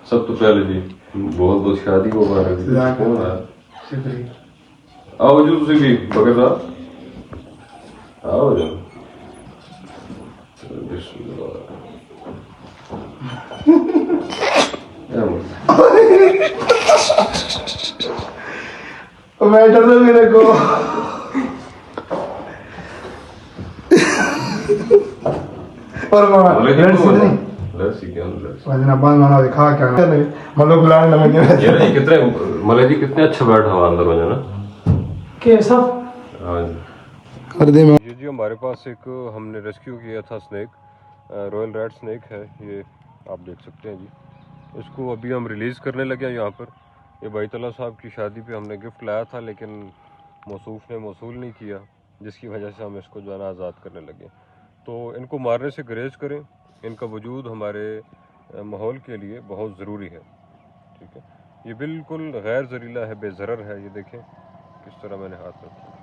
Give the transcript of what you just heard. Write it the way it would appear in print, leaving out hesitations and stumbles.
सब तो पहले जी बहुत बहुत शादी मुबारक। कौन है? आओ जो तुम भी बगैर साहब आओ जो। मैं डर मेरे को और लस्सी क्या लस्सी वजना बंद होना दिखा क्या नहीं मतलब बुलाने लगे यार ये कितने मतलब जी कितने अच्छा बैठा हुआ अंदर वजह ना कैसा हाँ जी। कर दे मैं जी हमारे पास एक हमने रेस्क्यू किया था स्नेक, रॉयल रेड स्नेक है ये, आप देख सकते हैं जी। इसको अभी हम रिलीज़ करने लगे हैं यहाँ पर। ये बैतुल्लाह साहब की शादी पे हमने गिफ्ट लाया था लेकिन मौसूफ ने मौसूल नहीं किया, जिसकी वजह से हम इसको जो है ना आज़ाद करने लगे। तो इनको मारने से गुरेज करें, इनका वजूद हमारे माहौल के लिए बहुत ज़रूरी है। ठीक है, ये बिल्कुल गैर जहरीला है, बेज़रर है। ये देखें किस तरह मैंने हाथ रखा।